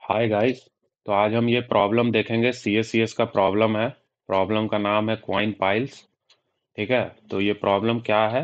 Hi guys. तो आज हम ये प्रॉब्लम देखेंगे। सीएस का प्रॉब्लम है। प्रॉब्लम का नाम है क्वाइन पाइल्स। ठीक है। तो ये प्रॉब्लम क्या है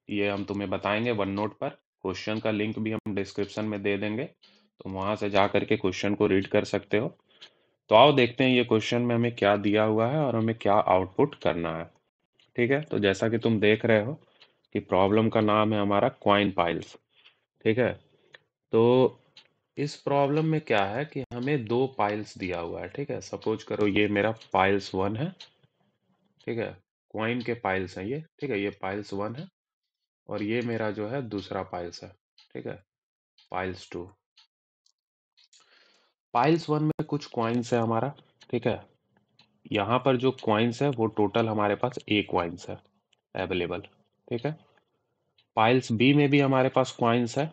ये हम तुम्हें बताएंगे वन नोट पर। क्वेश्चन का लिंक भी हम डिस्क्रिप्शन में दे देंगे, तुम वहां से जा करके क्वेश्चन को रीड कर सकते हो। तो आओ देखते हैं ये क्वेश्चन में हमें क्या दिया हुआ है और हमें क्या आउटपुट करना है। ठीक है। तो जैसा कि तुम देख रहे हो कि प्रॉब्लम का नाम है हमारा क्वाइन पाइल्स। ठीक है। तो इस प्रॉब्लम में क्या है कि हमें दो पाइल्स दिया हुआ है। ठीक है। सपोज करो ये मेरा पाइल्स वन है। ठीक है। क्वाइन के पाइल्स हैं ये। ठीक है। ये पाइल्स वन है और ये मेरा जो है दूसरा पाइल्स है। ठीक है। Piles to. पाइल्स वन में कुछ क्वाइंस है हमारा। ठीक है। यहाँ पर जो क्वाइंस है वो टोटल हमारे पास ए क्वाइंस है अवेलेबल। ठीक है। पाइल्स बी में भी हमारे पास क्वाइंस है।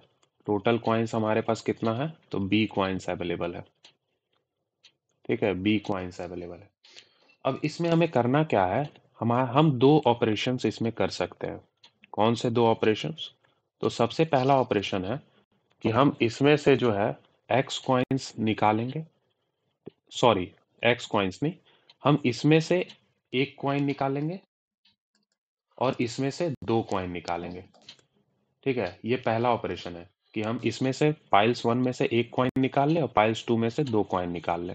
टोटल क्वाइंस हमारे पास कितना है, तो बी क्वाइंस अवेलेबल है। ठीक है। बी क्वाइंस अवेलेबल है। अब इसमें हमें करना क्या है, हम दो ऑपरेशंस इसमें कर सकते हैं। कौन से दो ऑपरेशंस? तो सबसे पहला ऑपरेशन है कि हम इसमें से जो है एक्स कॉइन्स निकालेंगे। सॉरी, एक्स कॉइन्स नहीं, हम इसमें से एक कॉइन निकालेंगे और इसमें से दो कॉइन निकालेंगे। ठीक है। ये पहला ऑपरेशन है कि हम इसमें से पाइल्स वन में से एक कॉइन निकाल लें और पाइल्स टू में से दो कॉइन निकाल लें।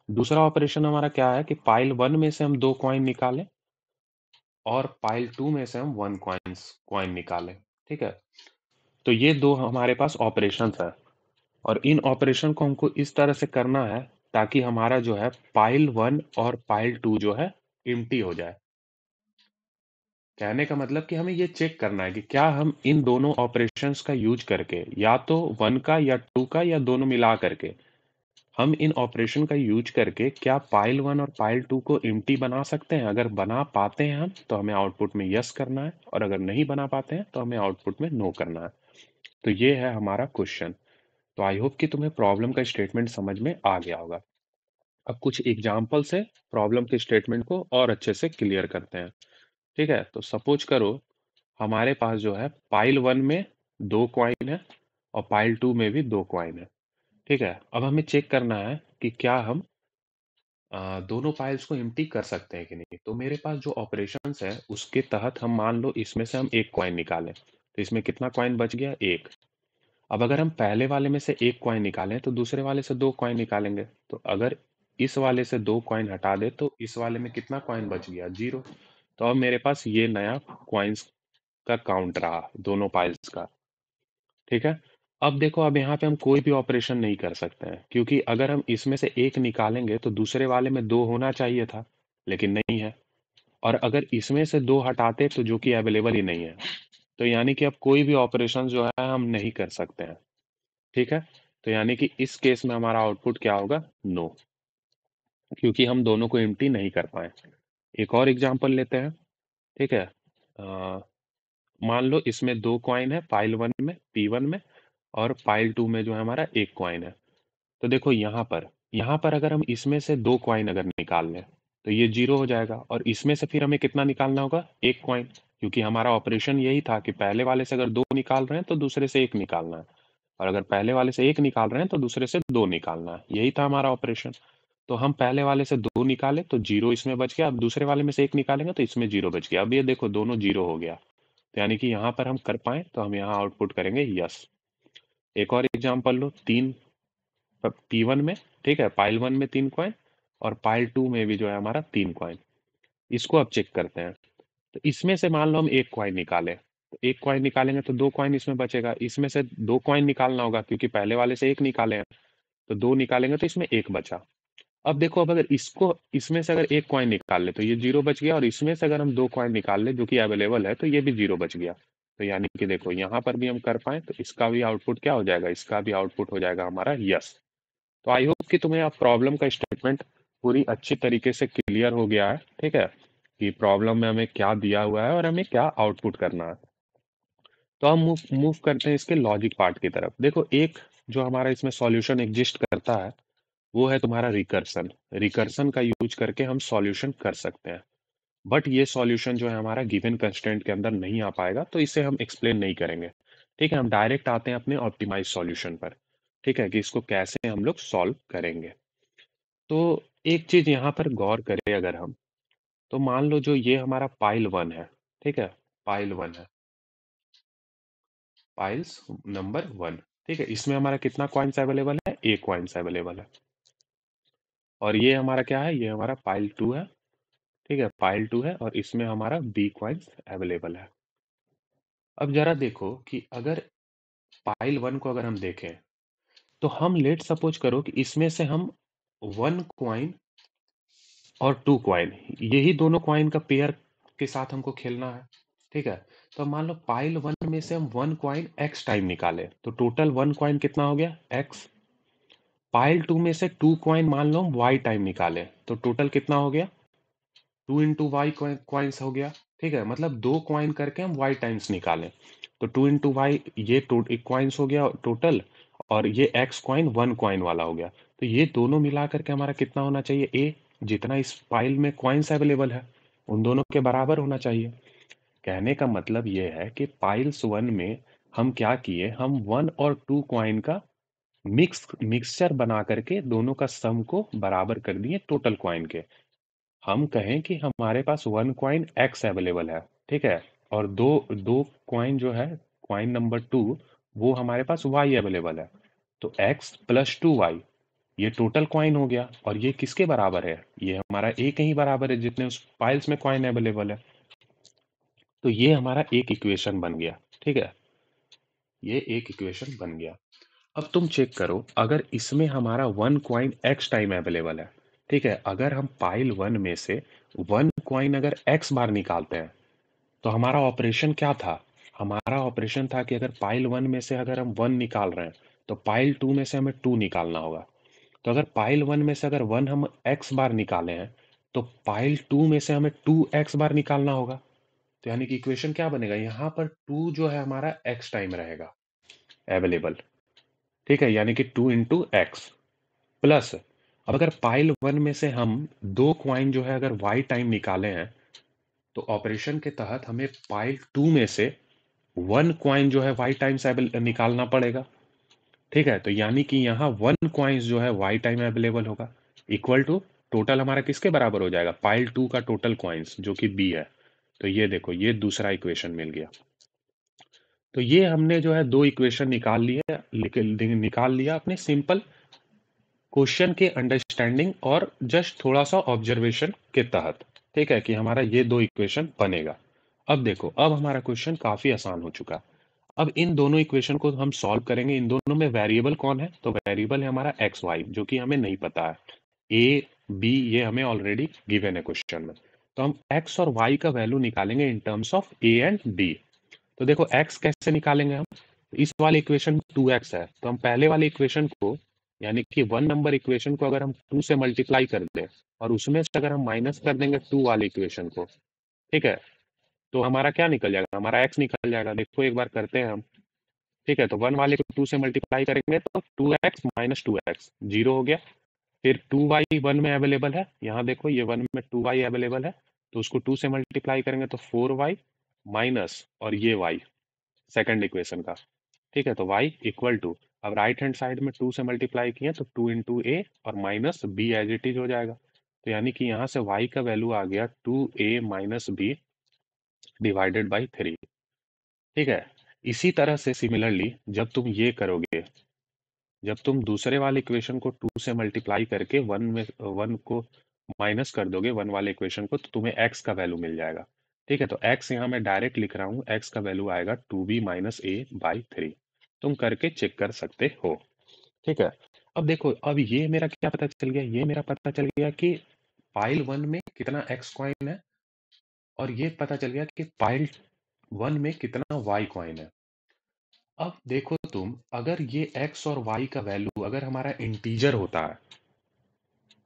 दूसरा ऑपरेशन हमारा क्या है कि पाइल वन में से हम दो कॉइन निकालें और पाइल टू में से हम वन कॉइन निकालें। ठीक है। तो ये दो हमारे पास ऑपरेशंस है और इन ऑपरेशन को हमको इस तरह से करना है ताकि हमारा जो है पाइल वन और पाइल टू जो है एम्प्टी हो जाए। कहने का मतलब कि हमें ये चेक करना है कि क्या हम इन दोनों ऑपरेशंस का यूज करके, या तो वन का या टू का या दोनों मिला करके, हम इन ऑपरेशन का यूज करके क्या पाइल वन और पाइल टू को एम्प्टी बना सकते हैं। अगर बना पाते हैं हम तो हमें आउटपुट में यस करना है, और अगर नहीं बना पाते हैं तो हमें आउटपुट में नो करना है। तो ये है हमारा क्वेश्चन। तो आई होप कि तुम्हें प्रॉब्लम का स्टेटमेंट समझ में आ गया होगा। अब कुछ एग्जाम्पल से प्रॉब्लम के स्टेटमेंट को और अच्छे से क्लियर करते हैं। ठीक है। तो सपोज करो हमारे पास जो है पाइल वन में दो क्वाइन है और पाइल टू में भी दो क्वाइन है। ठीक है। अब हमें चेक करना है कि क्या हम दोनों फाइल्स को एम्प्टी कर सकते हैं कि नहीं। तो मेरे पास जो ऑपरेशंस है उसके तहत हम मान लो इसमें से हम एक कॉइन निकालें, तो इसमें कितना कॉइन बच गया, एक। अब अगर हम पहले वाले में से एक कॉइन निकालें तो दूसरे वाले से दो कॉइन निकालेंगे। तो अगर इस वाले से दो कॉइन हटा दे तो इस वाले में कितना कॉइन बच गया, जीरो। तो अब मेरे पास ये नया कॉइन्स का काउंट रहा दोनों फाइल्स का। ठीक है। अब देखो, अब यहाँ पे हम कोई भी ऑपरेशन नहीं कर सकते हैं क्योंकि अगर हम इसमें से एक निकालेंगे तो दूसरे वाले में दो होना चाहिए था, लेकिन नहीं है। और अगर इसमें से दो हटाते तो जो कि अवेलेबल ही नहीं है, तो यानी कि अब कोई भी ऑपरेशन जो है हम नहीं कर सकते हैं। ठीक है। तो यानी कि इस केस में हमारा आउटपुट क्या होगा, नो, क्योंकि हम दोनों को एम्प्टी नहीं कर पाए। एक और एग्जांपल लेते हैं। ठीक है। अ, मान लो इसमें दो कॉइन है, पाइल वन में पी वन में, और पाइल टू में जो है हमारा एक कॉइन है। तो देखो यहाँ पर अगर हम इसमें से दो कॉइन अगर निकाल लें तो ये जीरो हो जाएगा, और इसमें से फिर हमें कितना निकालना होगा, एक कॉइन, क्योंकि हमारा ऑपरेशन यही था कि पहले वाले से अगर दो निकाल रहे हैं तो दूसरे से एक निकालना है, और अगर पहले वाले से एक निकाल रहे हैं तो दूसरे से दो निकालना है। यही था हमारा ऑपरेशन। तो हम पहले वाले से दो निकाले तो जीरो इसमें बच गया, अब दूसरे वाले में से एक निकालेंगे तो इसमें जीरो बच गया। अब ये देखो दोनों जीरो हो गया। तो यानी कि यहाँ पर हम कर पाए तो हम यहाँ आउटपुट करेंगे यस। एक और एग्जाम्पल लो, तीन पी वन में, ठीक है, पाइल वन में तीन कॉइन और पाइल टू में भी जो है हमारा तीन कॉइन। इसको अब चेक करते हैं। तो इसमें से मान लो हम एक कॉइन निकालें, तो एक कॉइन निकालेंगे तो दो कॉइन इसमें बचेगा। इसमें से दो कॉइन निकालना होगा क्योंकि पहले वाले से एक निकाले हैं, तो दो निकालेंगे तो इसमें एक बचा। अब देखो, अब अगर इसको इसमें से अगर एक कॉइन निकाल ले तो ये जीरो बच गया, और इसमें से अगर हम दो कॉइन निकाल ले जो कि अवेलेबल है तो ये भी जीरो बच गया। तो यानी कि देखो यहाँ पर भी हम कर पाए तो इसका भी आउटपुट क्या हो जाएगा, इसका भी आउटपुट हो जाएगा हमारा यस। तो आई होप कि तुम्हें अब प्रॉब्लम का स्टेटमेंट पूरी अच्छी तरीके से क्लियर हो गया है। ठीक है, कि प्रॉब्लम में हमें क्या दिया हुआ है और हमें क्या आउटपुट करना है। तो हम मूव मूव करते हैं इसके लॉजिक पार्ट की तरफ। देखो, एक जो हमारा इसमें सॉल्यूशन एग्जिस्ट करता है वो है तुम्हारा रिकर्सन। रिकर्सन का यूज करके हम सॉल्यूशन कर सकते हैं, बट ये सॉल्यूशन जो है हमारा गिवन कंस्ट्रेंट के अंदर नहीं आ पाएगा, तो इसे हम एक्सप्लेन नहीं करेंगे। ठीक है, हम डायरेक्ट आते हैं अपने ऑप्टिमाइज सॉल्यूशन पर। ठीक है, कि इसको कैसे हम लोग सॉल्व करेंगे। तो एक चीज यहाँ पर गौर करें अगर हम, तो मान लो जो ये हमारा पाइल वन है, ठीक है, पाइल वन है, पाइल्स नंबर वन, ठीक है, इसमें हमारा कितना कॉइन्स अवेलेबल है, एक कॉइन्स अवेलेबल है। और ये हमारा क्या है, ये हमारा पाइल टू है, ठीक है, पाइल टू है, और इसमें हमारा बी कॉइन्स अवेलेबल है। अब जरा देखो कि अगर पाइल वन को अगर हम देखें, तो हम लेट सपोज करो कि इसमें से हम वन कॉइन और टू कॉइन, यही दोनों कॉइन का पेयर के साथ हमको खेलना है, ठीक है। तो मान लो पाइल वन में से हम वन कॉइन एक्स टाइम निकाले, तो टोटल वन कॉइन कितना हो गया, एक्स। पाइल टू में से टू कॉइन मान लो हम वाई टाइम निकाले, तो टोटल कितना हो गया, टू इंटू वाई कॉइन्स हो गया, ठीक है, मतलब दो कॉइन करके हम वाई टाइम्स निकालें, तो टू इंटू वाई ये कॉइन्स हो गया टोटल, और ये एक्स कॉइन वन कॉइन वाला हो गया। तो ये दोनों मिला करके हमारा कितना होना चाहिए, ए, जितना इस फाइल में कॉइन्स अवेलेबल है उन दोनों के बराबर होना चाहिए। कहने का मतलब ये है कि पाइल्स वन में हम क्या किए, हम वन और टू कॉइन का मिक्सचर बना करके दोनों का सम को बराबर कर दिए टोटल कॉइन के। हम कहें कि हमारे पास वन कॉइन एक्स अवेलेबल है, ठीक है, और दो दो कॉइन जो है, कॉइन नंबर टू, वो हमारे पास वाई अवेलेबल है। तो एक्स प्लस टू वाई, ये टोटल कॉइन हो गया, और ये किसके बराबर है, ये हमारा ए के ही बराबर है जितने उस फाइल्स में कॉइन अवेलेबल है। तो ये हमारा एक इक्वेशन बन गया, ठीक है, ये एक इक्वेशन बन गया। अब तुम चेक करो, अगर इसमें हमारा one coin x time available है, ठीक है, अगर हम पाइल वन में से वन कॉइन अगर एक्स बार निकालते हैं, तो हमारा ऑपरेशन क्या था, हमारा ऑपरेशन था कि अगर पाइल वन में से अगर हम वन निकाल रहे हैं, तो पाइल टू में से हमें टू निकालना होगा। तो अगर पाइल वन में से अगर वन हम एक्स बार निकाले हैं, तो पाइल टू में से हमें टू एक्स बार निकालना होगा। तो यानी कि इक्वेशन क्या बनेगा, यहाँ पर टू जो है हमारा एक्स टाइम रहेगा अवेलेबल, ठीक है, यानी कि टू इंटू एक्स प्लस, अब अगर पाइल वन में से हम दो क्वाइन जो है अगर वाई टाइम निकाले हैं, तो ऑपरेशन के तहत हमें पाइल टू में से वन क्वाइन जो है वाई टाइम्स निकालना पड़ेगा, ठीक है। तो यानी कि यहाँ वन क्वाइंस जो है वाई टाइम अवेलेबल होगा, इक्वल टू टोटल हमारा किसके बराबर हो जाएगा, पाइल टू का टोटल क्वाइंस जो कि बी है। तो ये देखो, ये दूसरा इक्वेशन मिल गया। तो ये हमने जो है दो इक्वेशन निकाल लिए, निकाल लिया अपने सिंपल क्वेश्चन के अंडरस्टैंडिंग और जस्ट थोड़ा सा ऑब्जर्वेशन के तहत, ठीक है, कि हमारा ये दो इक्वेशन बनेगा। अब देखो, अब हमारा क्वेश्चन काफी आसान हो चुका। अब इन दोनों इक्वेशन को हम सॉल्व करेंगे। इन दोनों में वेरिएबल कौन है, तो वेरिएबल है हमारा एक्स वाई, जो कि हमें नहीं पता है। ए बी ये हमें ऑलरेडी गिवन है क्वेश्चन में। तो हम एक्स और वाई का वैल्यू निकालेंगे in terms of A and D. तो देखो एक्स कैसे निकालेंगे हम, इस वाले इक्वेशन टू एक्स है, तो हम पहले वाले इक्वेशन को, यानी कि वन नंबर इक्वेशन को अगर हम टू से मल्टीप्लाई कर दें, और उसमें से अगर हम माइनस कर देंगे टू वाले इक्वेशन को, ठीक है, तो हमारा क्या निकल जाएगा, हमारा एक्स निकल जाएगा। देखो एक बार करते हैं हम, ठीक है, तो वन वाले को टू से मल्टीप्लाई करेंगे तो two x minus two x zero हो गया। फिर टू वाई वन में अवेलेबल है, यहाँ देखो ये वन में टू वाई अवेलेबल है, तो उसको टू से मल्टीप्लाई करेंगे तो फोर वाई माइनस और ये वाई सेकंड इक्वेशन का, ठीक है, तो y इक्वल टू, अब राइट हैंड साइड में टू से मल्टीप्लाई किए तो टू इंटू ए और minus B as it is हो जाएगा। तो यानी कि यहाँ से y का वैल्यू आ गया two A minus B divided by three, ठीक है। इसी तरह से सिमिलरली जब तुम ये करोगे, जब तुम दूसरे वाले इक्वेशन को टू से मल्टीप्लाई करके वन में वन को माइनस कर दोगे वन वाले इक्वेशन को, तो तुम्हें x का वैल्यू मिल जाएगा, ठीक है। तो x यहाँ मैं डायरेक्ट लिख रहा हूँ, x का वैल्यू आएगा two B minus A by three. तुम करके चेक कर सकते हो, ठीक है। अब देखो, अब ये मेरा क्या पता चल गया, ये मेरा पता चल गया कि पाइल वन में कितना एक्स कॉइन है, और ये पता चल गया कि पाइल वन में कितना वाई कॉइन है। अब देखो तुम, अगर ये x और y का वैल्यू अगर हमारा इंटीजर होता है,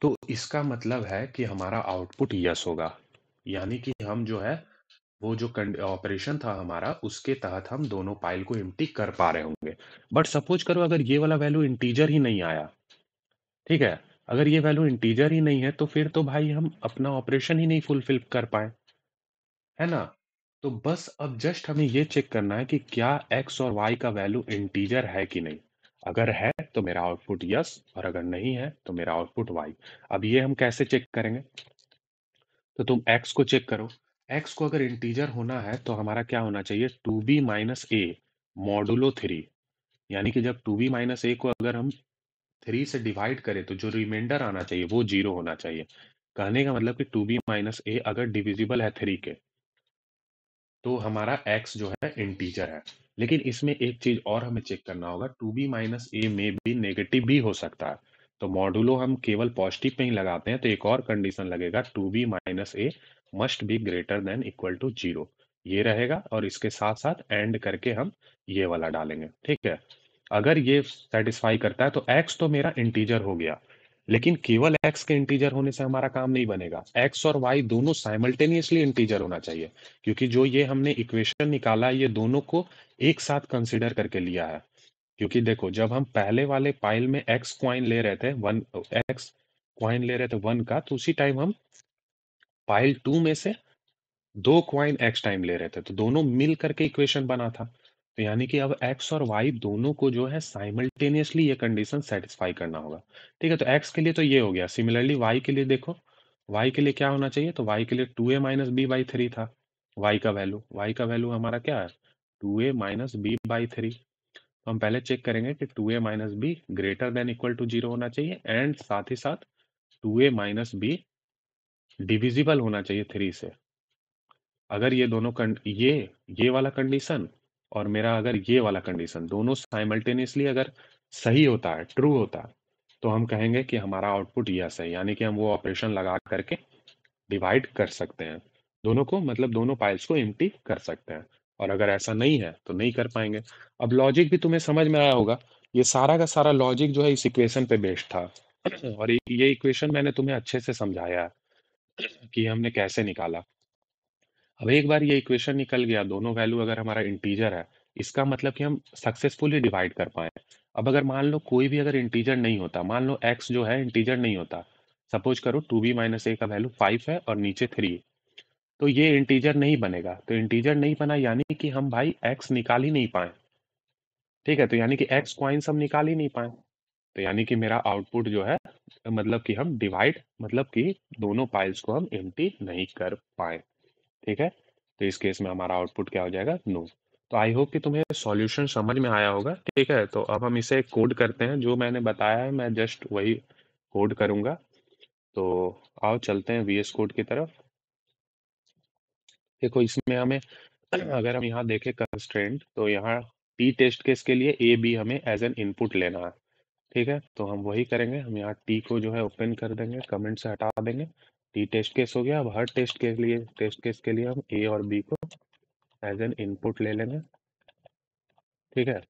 तो इसका मतलब है कि हमारा आउटपुट यस होगा, यानी कि हम जो है वो जो ऑपरेशन था हमारा, उसके तहत हम दोनों पाइल को एम्प्टी कर पा रहे होंगे। बट सपोज करो अगर ये वाला वैल्यू इंटीजर ही नहीं आया, ठीक है, अगर ये वैल्यू इंटीजर ही नहीं है, तो फिर तो भाई हम अपना ऑपरेशन ही नहीं फुलफिल कर पाए, है ना। तो बस अब जस्ट हमें ये चेक करना है कि क्या x और y का वैल्यू इंटीजर है कि नहीं। अगर है तो मेरा आउटपुट यस और अगर नहीं है तो मेरा आउटपुट वाई। अब ये हम कैसे चेक करेंगे? तो तुम x को चेक करो। x को अगर इंटीजर होना है तो हमारा क्या होना चाहिए? 2b माइनस ए मॉडुलो 3। यानी कि जब 2b माइनस ए को अगर हम 3 से डिवाइड करें तो जो रिमाइंडर आना चाहिए वो 0 होना चाहिए। कहने का मतलब कि 2b माइनस ए अगर डिविजिबल है 3 के तो हमारा x जो है इंटीजर है। लेकिन इसमें एक चीज और हमें चेक करना होगा, 2b माइनस ए में भी नेगेटिव भी हो सकता है। तो मॉडुलो हम केवल पॉजिटिव पे ही लगाते हैं तो एक और कंडीशन लगेगा, 2b minus A must be greater than equal to 0। ये रहेगा और इसके साथ साथ एंड करके हम ये वाला डालेंगे। ठीक है, अगर ये सेटिस्फाई करता है तो x तो मेरा इंटीजर हो गया। लेकिन केवल x के इंटीजर होने से हमारा काम नहीं बनेगा, x और y दोनों साइमल्टेनियसली इंटीजर होना चाहिए। क्योंकि जो ये हमने इक्वेशन निकाला है ये दोनों को एक साथ कंसिडर करके लिया है। क्योंकि देखो, जब हम पहले वाले पाइल में x क्वाइन ले रहे थे वन, x क्वाइन ले रहे थे 1 का, तो उसी टाइम हम पाइल 2 में से 2 क्वाइन x टाइम ले रहे थे, तो दोनों मिल करके इक्वेशन बना था। तो यानी कि अब x और y दोनों को जो है साइमल्टेनियसली ये कंडीशन सेटिस्फाई करना होगा। ठीक है, तो x के लिए तो ये हो गया। सिमिलरली y के लिए देखो, y के लिए क्या होना चाहिए? तो y के लिए 2a माइनस बी बाई 3 था। y का वैल्यू हमारा क्या है? 2a minus B by 3। तो हम पहले चेक करेंगे कि 2a minus B greater than equal to 0 होना चाहिए एंड साथ ही साथ 2a माइनस बी डिविजिबल होना चाहिए 3 से। अगर ये दोनों ये वाला कंडीशन और मेरा अगर ये वाला कंडीशन दोनों साइमल्टेनियसली अगर सही होता है, ट्रू होता है, तो हम कहेंगे कि हमारा आउटपुट यस है। यानी कि हम वो ऑपरेशन लगा करके डिवाइड कर सकते हैं दोनों को, मतलब दोनों पाइल्स को एम्प्टी कर सकते हैं। और अगर ऐसा नहीं है तो नहीं कर पाएंगे। अब लॉजिक भी तुम्हें समझ में आया होगा। ये सारा का सारा लॉजिक जो है इस इक्वेशन पे बेस्ड था। और ये इक्वेशन मैंने तुम्हें अच्छे से समझाया है कि हमने कैसे निकाला। अब एक बार ये इक्वेशन निकल गया, दोनों वैल्यू अगर हमारा इंटीजर है, इसका मतलब कि हम सक्सेसफुली डिवाइड कर पाए। अब अगर मान लो कोई भी अगर इंटीजर नहीं होता, मान लो x जो है इंटीजर नहीं होता, सपोज करो 2b माइनस ए का वैल्यू 5 है और नीचे 3, तो ये इंटीजर नहीं बनेगा। तो इंटीजर नहीं बना यानी कि हम भाई x निकाल ही नहीं पाए। ठीक है, तो यानी कि x क्वाइंस हम निकाल ही नहीं पाए। तो यानी कि मेरा आउटपुट जो है, मतलब कि हम डिवाइड, मतलब कि दोनों पाइल्स को हम एम्प्टी नहीं कर पाए। ठीक है, तो इस केस में हमारा आउटपुट क्या हो जाएगा? नो। तो आई होप कि तुम्हें सॉल्यूशन समझ में आया होगा। ठीक है, तो अब हम इसे कोड करते हैं। जो मैंने बताया है मैं जस्ट वही कोड करूंगा। तो आओ चलते हैं वीएस कोड की तरफ। देखो इसमें हमें अगर हम यहाँ देखें कंस्ट्रेंट, तो यहाँ टी टेस्ट केस के लिए ए बी हमें एज एन इनपुट लेना है। ठीक है, तो हम वही करेंगे। हम यहाँ टी को जो है ओपन कर देंगे, कमेंट से हटा देंगे। टी टेस्ट केस हो गया। अब हर टेस्ट केस के लिए हम ए और बी को एज एन इनपुट ले लेंगे। ठीक है,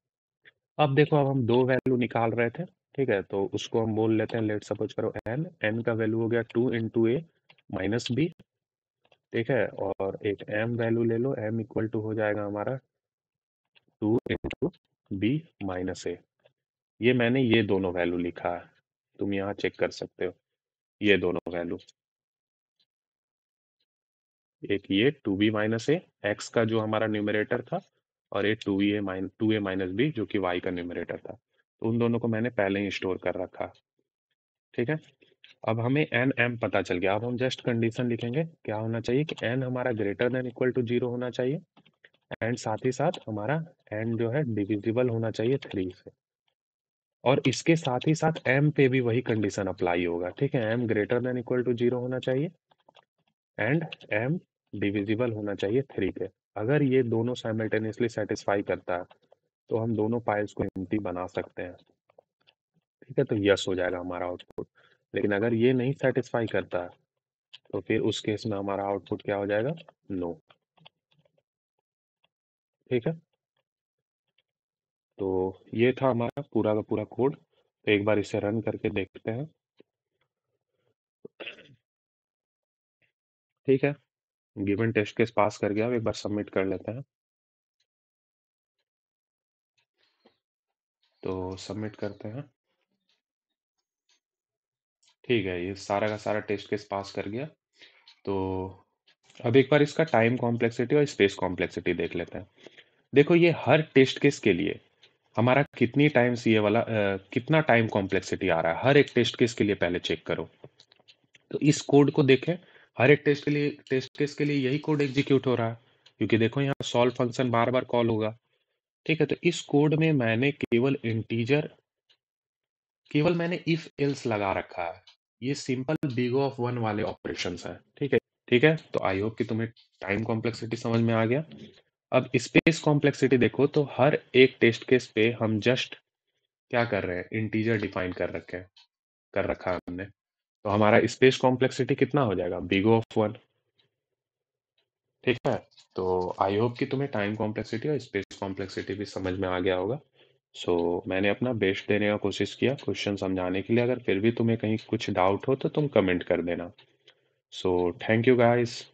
अब देखो, अब हम दो वैल्यू निकाल रहे थे। ठीक है, तो उसको हम बोल लेते हैं, लेट सपोज करो एन। एन का वैल्यू हो गया 2 इंटू ए माइनस बी। ठीक है, और एक एम वैल्यू ले लो, एम इक्वल टू हो जाएगा हमारा 2 इंटू बी माइनस ए। ये मैंने ये दोनों वैल्यू लिखा है, तुम यहाँ चेक कर सकते हो। ये दोनों वैल्यू, एक ये 2b माइनस ए एक्स का जो हमारा न्यूमरेटर था, और एक 2a माइनस बी जो कि y का न्यूमरेटर था। तो उन दोनों को मैंने पहले ही स्टोर कर रखा। ठीक है, अब हमें एन एम पता चल गया। अब हम जस्ट कंडीशन लिखेंगे, क्या होना चाहिए कि एन हमारा ग्रेटर देन इक्वल टू 0 होना चाहिए एंड साथ ही साथ हमारा एन जो है डिविजिबल होना चाहिए 3 से। और इसके साथ ही साथ एम पे भी वही कंडीशन अप्लाई होगा। ठीक है, M greater than equal to 0 होना चाहिए एंड m डिविजिबल होना चाहिए 3 के। अगर ये दोनों साइमल्टेनियसली सेटिस्फाई करता है तो हम दोनों पाइल्स को एम्प्टी बना सकते हैं। ठीक है, तो यस हो जाएगा हमारा आउटपुट। लेकिन अगर ये नहीं सेटिस्फाई करता है तो फिर उस केस में हमारा आउटपुट क्या हो जाएगा? नो। ठीक है, तो ये था हमारा पूरा का पूरा कोड। तो एक बार इसे रन करके देखते हैं। ठीक है, गिवन टेस्ट केस पास कर गया। अब एक बार सबमिट कर लेते हैं। तो सबमिट करते हैं। ठीक है, ये सारा का सारा टेस्ट केस पास कर गया। तो अब एक बार इसका टाइम कॉम्प्लेक्सिटी और स्पेस कॉम्प्लेक्सिटी देख लेते हैं। देखो, ये हर टेस्ट केस के लिए हमारा कितनी टाइम्स ये वाला कितना टाइम कॉम्प्लेक्सिटी आ रहा है, हर एक टेस्ट केस के लिए पहले चेक करो। तो इस कोड को देखें, हर एक टेस्ट केस के लिए यही कोड एग्जीक्यूट हो रहा है, क्योंकि देखो यहाँ सॉल्व फंक्शन बार-बार कॉल होगा। ठीक है, तो इस कोड में मैंने केवल मैंने इफ एल्स लगा रखा है। ये सिंपल बिग ऑफ 1 वाले ऑपरेशंस हैं। ठीक है? ठीक है? तो आई होप कि तुम्हें टाइम कॉम्प्लेक्सिटी समझ में आ गया। अब स्पेस कॉम्प्लेक्सिटी देखो, तो हर एक टेस्ट केस पे हम जस्ट क्या कर रहे हैं, इंटीजर डिफाइन कर रखा है हमने। तो हमारा स्पेस कॉम्प्लेक्सिटी कितना हो जाएगा, बिग ऑफ 1। ठीक है, तो आई होप कि तुम्हें टाइम कॉम्प्लेक्सिटी और स्पेस कॉम्प्लेक्सिटी भी समझ में आ गया होगा। सो मैंने अपना बेस्ट देने का कोशिश किया क्वेश्चन समझाने के लिए। अगर फिर भी तुम्हें कहीं कुछ डाउट हो तो तुम कमेंट कर देना। So thank you guys.